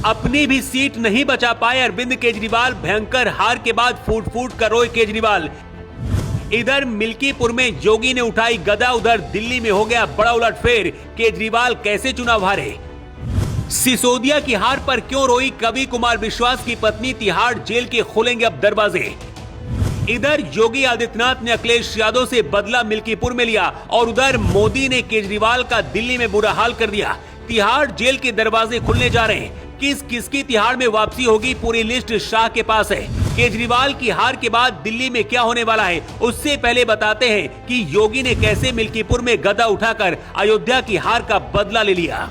अपनी भी सीट नहीं बचा पाए अरविंद केजरीवाल। भयंकर हार के बाद फूट फूट कर रोए केजरीवाल। इधर मिल्कीपुर में योगी ने उठाई गदा, उधर दिल्ली में हो गया बड़ा उलटफेर। केजरीवाल कैसे चुनाव हारे? सिसोदिया की हार पर क्यों रोई कवि कुमार विश्वास की पत्नी? तिहाड़ जेल के खुलेंगे अब दरवाजे। इधर योगी आदित्यनाथ ने अखिलेश यादव से बदला मिल्कीपुर में लिया और उधर मोदी ने केजरीवाल का दिल्ली में बुरा हाल कर दिया। तिहाड़ जेल के दरवाजे खुलने जा रहे हैं। किस किस की तिहाड़ में वापसी होगी, पूरी लिस्ट शाह के पास है। केजरीवाल की हार के बाद दिल्ली में क्या होने वाला है, उससे पहले बताते हैं कि योगी ने कैसे मिल्कीपुर में गदा उठाकर अयोध्या की हार का बदला ले लिया।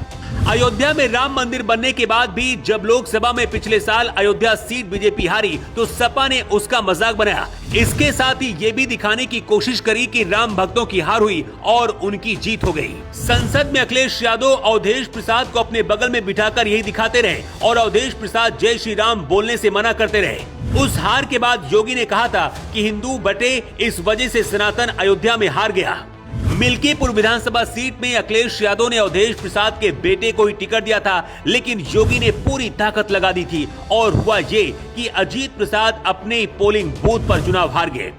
अयोध्या में राम मंदिर बनने के बाद भी जब लोकसभा में पिछले साल अयोध्या सीट बीजेपी हारी तो सपा ने उसका मजाक बनाया। इसके साथ ही ये भी दिखाने की कोशिश करी कि राम भक्तों की हार हुई और उनकी जीत हो गई। संसद में अखिलेश यादव अवधेश प्रसाद को अपने बगल में बिठाकर यही दिखाते रहे और अवधेश प्रसाद जय श्री राम बोलने से मना करते रहे। उस हार के बाद योगी ने कहा था कि हिंदू बटे, इस वजह से सनातन अयोध्या में हार गया। मिल्कीपुर विधानसभा सीट में अखिलेश यादव ने अवधेश प्रसाद के बेटे को ही टिकट दिया था, लेकिन योगी ने पूरी ताकत लगा दी थी और हुआ ये कि अजीत प्रसाद अपने पोलिंग बूथ पर चुनाव हार गए।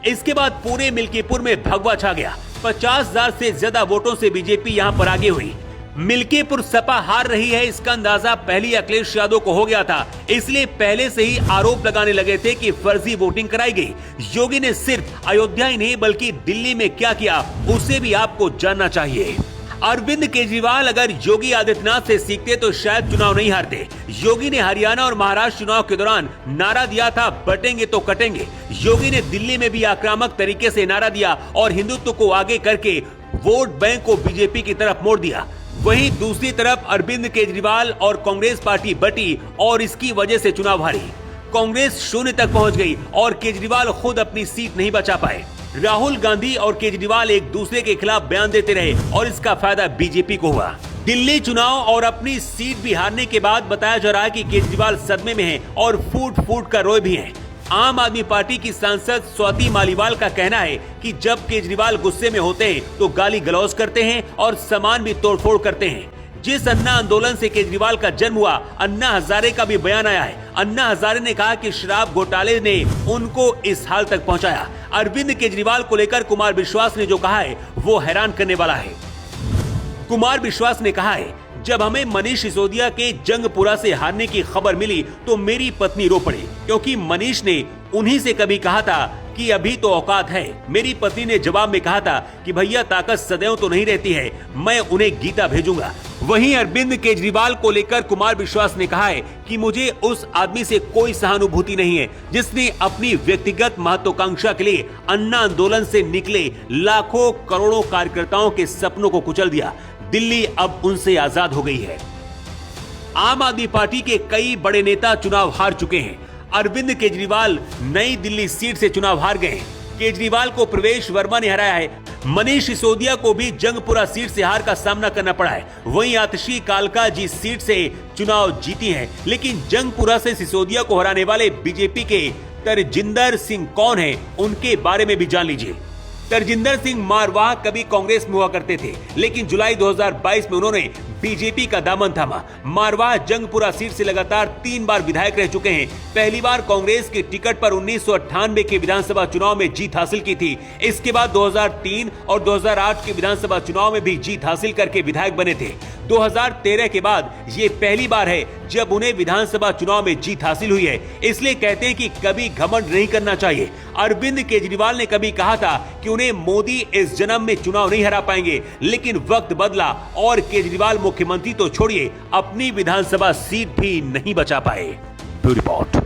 इसके बाद पूरे मिल्कीपुर में भगवा छा गया। 50,000 से ज्यादा वोटों से बीजेपी यहां पर आगे हुई। मिल्कीपुर सपा हार रही है, इसका अंदाजा पहले अखिलेश यादव को हो गया था, इसलिए पहले से ही आरोप लगाने लगे थे कि फर्जी वोटिंग कराई गई। योगी ने सिर्फ अयोध्या ही नहीं बल्कि दिल्ली में क्या किया उसे भी आपको जानना चाहिए। अरविंद केजरीवाल अगर योगी आदित्यनाथ से सीखते तो शायद चुनाव नहीं हारते। योगी ने हरियाणा और महाराष्ट्र चुनाव के दौरान नारा दिया था, बटेंगे तो कटेंगे। योगी ने दिल्ली में भी आक्रामक तरीके से नारा दिया और हिंदुत्व को आगे करके वोट बैंक को बीजेपी की तरफ मोड़ दिया। वहीं दूसरी तरफ अरविंद केजरीवाल और कांग्रेस पार्टी बटी और इसकी वजह से चुनाव हारी। कांग्रेस शून्य तक पहुंच गई और केजरीवाल खुद अपनी सीट नहीं बचा पाए। राहुल गांधी और केजरीवाल एक दूसरे के खिलाफ बयान देते रहे और इसका फायदा बीजेपी को हुआ। दिल्ली चुनाव और अपनी सीट भी हारने के बाद बताया जा रहा है कि केजरीवाल सदमे में हैं और फूट फूट कर रोए भी हैं। आम आदमी पार्टी की सांसद स्वाति मालीवाल का कहना है कि जब केजरीवाल गुस्से में होते हैं तो गाली गलौज करते हैं और सामान भी तोड़फोड़ करते हैं। जिस अन्ना आंदोलन से केजरीवाल का जन्म हुआ, अन्ना हजारे का भी बयान आया है। अन्ना हजारे ने कहा कि शराब घोटाले ने उनको इस हाल तक पहुंचाया। अरविंद केजरीवाल को लेकर कुमार विश्वास ने जो कहा है वो हैरान करने वाला है। कुमार विश्वास ने कहा है, जब हमें मनीष सिसोदिया के जंगपुरा से हारने की खबर मिली तो मेरी पत्नी रो पड़ी, क्योंकि मनीष ने उन्हीं से कभी कहा था कि अभी तो औकात है। मेरी पत्नी ने जवाब में कहा था कि भैया ताकत सदैव तो नहीं रहती है, मैं उन्हें गीता भेजूंगा। वहीं अरविंद केजरीवाल को लेकर कुमार विश्वास ने कहा है कि मुझे उस आदमी से कोई सहानुभूति नहीं है जिसने अपनी व्यक्तिगत महत्वाकांक्षा के लिए अन्ना आंदोलन से निकले लाखों करोड़ों कार्यकर्ताओं के सपनों को कुचल दिया। दिल्ली अब उनसे आजाद हो गई है। आम आदमी पार्टी के कई बड़े नेता चुनाव हार चुके हैं। अरविंद केजरीवाल नई दिल्ली सीट से चुनाव हार गए हैं। केजरीवाल को प्रवेश वर्मा ने हराया है। मनीष सिसोदिया को भी जंगपुरा सीट से हार का सामना करना पड़ा है। वहीं आतिशी कालका जी सीट से चुनाव जीती हैं, लेकिन जंगपुरा से सिसोदिया को हराने वाले बीजेपी के तरजिंदर सिंह कौन हैं, उनके बारे में भी जान लीजिए। तरजिंदर सिंह मारवाह कभी कांग्रेस में हुआ करते थे, लेकिन जुलाई 2022 में उन्होंने बीजेपी का दामन थामा। मारवाह जंगपुरा सीट से लगातार 3 बार विधायक रह चुके हैं। पहली बार कांग्रेस के टिकट पर 1998 के विधानसभा चुनाव में जीत हासिल की थी। इसके बाद 2003 और 2008 के विधानसभा चुनाव में भी जीत हासिल करके विधायक बने थे। 2013 के बाद ये पहली बार है जब उन्हें विधानसभा चुनाव में जीत हासिल हुई है। इसलिए कहते हैं कि कभी घमंड नहीं करना चाहिए। अरविंद केजरीवाल ने कभी कहा था कि उन्हें मोदी इस जन्म में चुनाव नहीं हरा पाएंगे, लेकिन वक्त बदला और केजरीवाल मुख्यमंत्री तो छोड़िए, अपनी विधानसभा सीट भी नहीं बचा पाए। Bureau report.